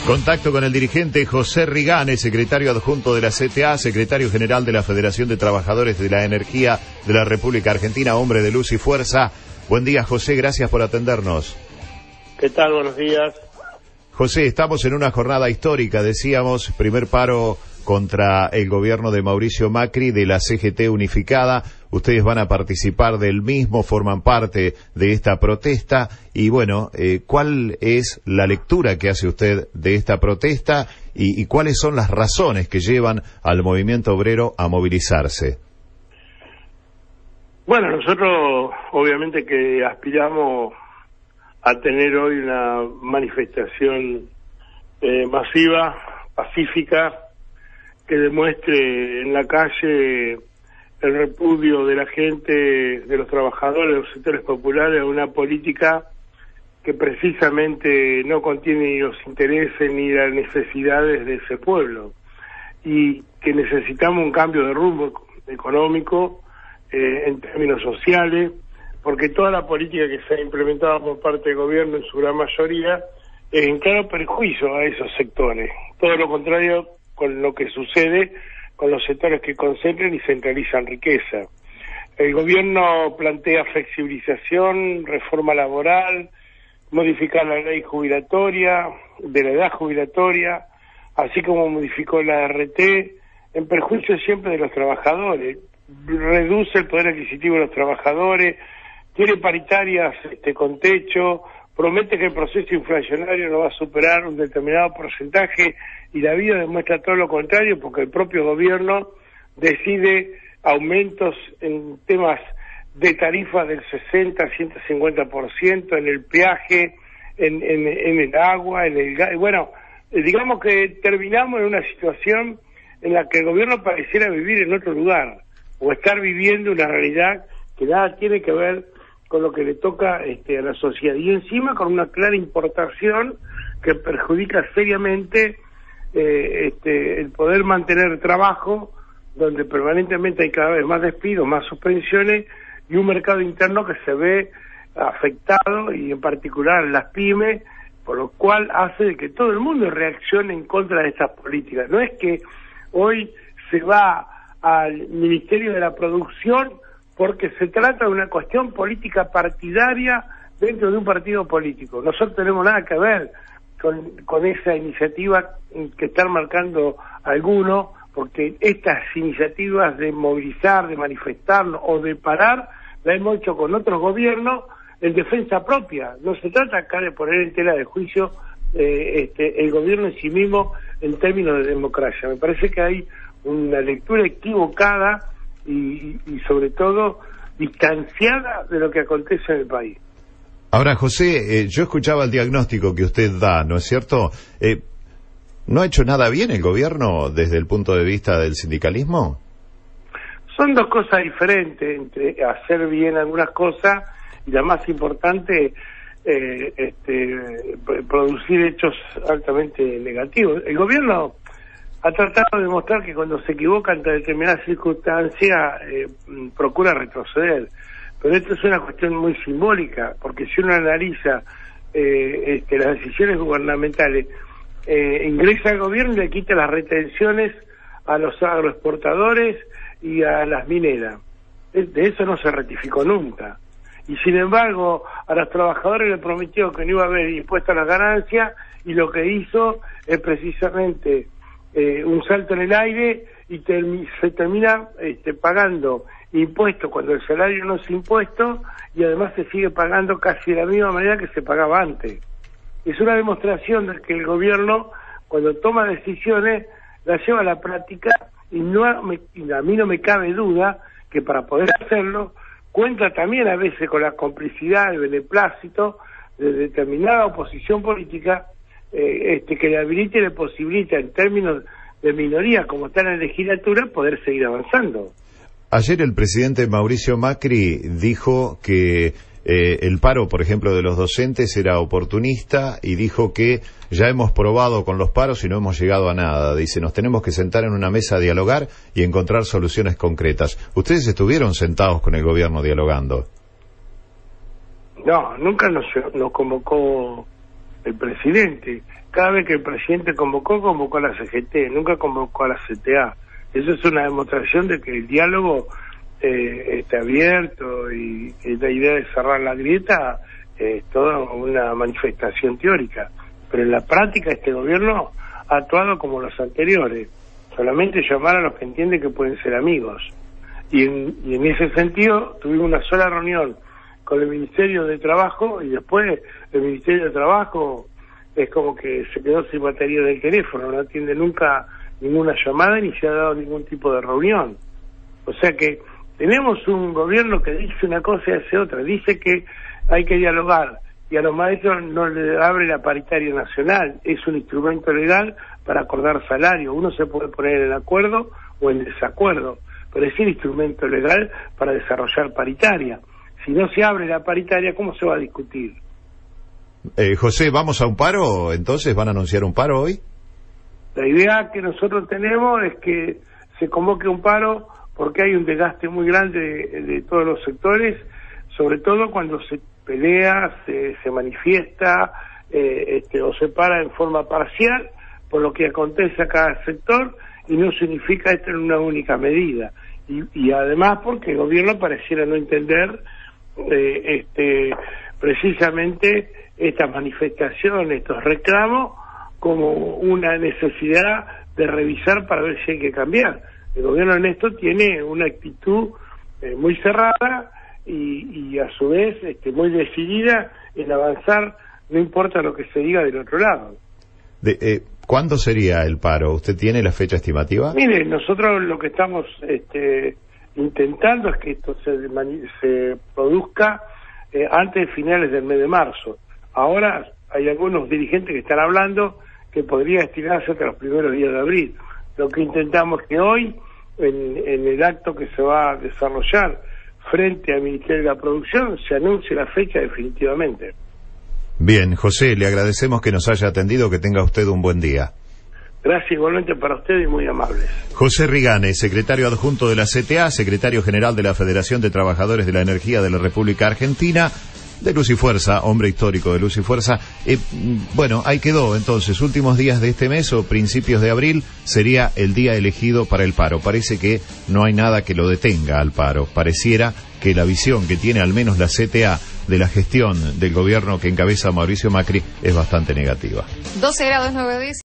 Contacto con el dirigente José Rigane, secretario adjunto de la CTA, secretario general de la Federación de Trabajadores de la Energía de la República Argentina, hombre de luz y fuerza. Buen día, José, gracias por atendernos. ¿Qué tal? Buenos días. José, estamos en una jornada histórica, decíamos, primer paro contra el gobierno de Mauricio Macri, de la CGT unificada. Ustedes van a participar del mismo, forman parte de esta protesta. Y bueno, ¿cuál es la lectura que hace usted de esta protesta y cuáles son las razones que llevan al movimiento obrero a movilizarse? Bueno, nosotros obviamente que aspiramos a tener hoy una manifestación masiva, pacífica, que demuestre en la calle el repudio de la gente, de los trabajadores, de los sectores populares, a una política que precisamente no contiene ni los intereses ni las necesidades de ese pueblo, y que necesitamos un cambio de rumbo económico, en términos sociales, porque toda la política que se ha implementado por parte del gobierno en su gran mayoría es en claro perjuicio a esos sectores. Todo lo contrario con lo que sucede con los sectores que concentran y centralizan riqueza. El gobierno plantea flexibilización, reforma laboral, modificar la ley jubilatoria, de la edad jubilatoria, así como modificó la RT, en perjuicio siempre de los trabajadores. Reduce el poder adquisitivo de los trabajadores, tiene paritarias con techo, promete que el proceso inflacionario no va a superar un determinado porcentaje, y la vida demuestra todo lo contrario, porque el propio gobierno decide aumentos en temas de tarifas del 60 150%, en el peaje, en el agua, en el gas. Bueno, digamos que terminamos en una situación en la que el gobierno pareciera vivir en otro lugar, o estar viviendo una realidad que nada tiene que ver con lo que le toca a la sociedad, y encima con una clara importación que perjudica seriamente el poder mantener trabajo, donde permanentemente hay cada vez más despidos, más suspensiones, y un mercado interno que se ve afectado, y en particular las pymes, por lo cual hace que todo el mundo reaccione en contra de estas políticas. No es que hoy se va al Ministerio de la Producción porque se trata de una cuestión política partidaria dentro de un partido político. Nosotros tenemos nada que ver con esa iniciativa que están marcando algunos, porque estas iniciativas de movilizar, de manifestarnos o de parar, la hemos hecho con otros gobiernos en defensa propia. No se trata acá de poner en tela de juicio el gobierno en sí mismo en términos de democracia. Me parece que hay una lectura equivocada y sobre todo distanciada de lo que acontece en el país. Ahora, José, yo escuchaba el diagnóstico que usted da, ¿no es cierto? ¿No ha hecho nada bien el gobierno desde el punto de vista del sindicalismo? Son dos cosas diferentes, entre hacer bien algunas cosas y la más importante, producir hechos altamente negativos. El gobierno ha tratado de demostrar que cuando se equivoca ante determinadas circunstancias procura retroceder, pero esto es una cuestión muy simbólica, porque si uno analiza las decisiones gubernamentales, ingresa al gobierno y le quita las retenciones a los agroexportadores y a las mineras. De eso no se rectificó nunca. Y sin embargo, a los trabajadores les prometió que no iba a haber impuesto a las ganancias, y lo que hizo es precisamente un salto en el aire, y se termina pagando impuestos cuando el salario no es impuesto, y además se sigue pagando casi de la misma manera que se pagaba antes. Es una demostración de que el gobierno, cuando toma decisiones, las lleva a la práctica, y a mí no me cabe duda que para poder hacerlo cuenta también a veces con la complicidad, el beneplácito de determinada oposición política, que le habilite y le posibilita, en términos de minoría como está en la legislatura, poder seguir avanzando. Ayer el presidente Mauricio Macri dijo que el paro, por ejemplo, de los docentes era oportunista, y dijo que ya hemos probado con los paros y no hemos llegado a nada. Dice, nos tenemos que sentar en una mesa a dialogar y encontrar soluciones concretas. ¿Ustedes estuvieron sentados con el gobierno dialogando? No, nunca nos convocó el presidente. Cada vez que el presidente convocó a la CGT, nunca convocó a la CTA. Eso es una demostración de que el diálogo está abierto, y la idea de cerrar la grieta es toda una manifestación teórica. Pero en la práctica este gobierno ha actuado como los anteriores, solamente llamar a los que entienden que pueden ser amigos. Y en ese sentido tuvimos una sola reunión con el Ministerio de Trabajo, y después el Ministerio de Trabajo es como que se quedó sin batería del teléfono, no atiende nunca ninguna llamada ni se ha dado ningún tipo de reunión. O sea que tenemos un gobierno que dice una cosa y hace otra, dice que hay que dialogar, y a los maestros no le abre la paritaria nacional, es un instrumento legal para acordar salario. Uno se puede poner en acuerdo o en desacuerdo, pero es el instrumento legal para desarrollar paritaria. Si no se abre la paritaria, ¿cómo se va a discutir? José, ¿vamos a un paro? Entonces, ¿van a anunciar un paro hoy? La idea que nosotros tenemos es que se convoque un paro, porque hay un desgaste muy grande de todos los sectores, sobre todo cuando se pelea, se manifiesta o se para en forma parcial por lo que acontece a cada sector, y no significa esto en una única medida. Y además porque el gobierno pareciera no entender precisamente estas manifestaciones, estos reclamos, como una necesidad de revisar para ver si hay que cambiar. El gobierno en esto tiene una actitud muy cerrada y a su vez muy decidida en avanzar, no importa lo que se diga del otro lado. ¿Cuándo sería el paro? ¿Usted tiene la fecha estimativa? Mire, nosotros lo que estamos intentando es que esto se produzca antes de finales del mes de marzo. Ahora hay algunos dirigentes que están hablando que podría estirarse hasta los primeros días de abril. Lo que intentamos que hoy, en el acto que se va a desarrollar frente al Ministerio de la Producción, se anuncie la fecha definitivamente. Bien, José, le agradecemos que nos haya atendido, que tenga usted un buen día. Gracias igualmente para usted y muy amables. José Rigane, secretario adjunto de la CTA, secretario general de la Federación de Trabajadores de la Energía de la República Argentina, de Luz y Fuerza, hombre histórico de Luz y Fuerza. Bueno, ahí quedó entonces, últimos días de este mes o principios de abril sería el día elegido para el paro. Parece que no hay nada que lo detenga al paro. Pareciera que la visión que tiene al menos la CTA de la gestión del gobierno que encabeza Mauricio Macri es bastante negativa. 12 grados 9 décimas.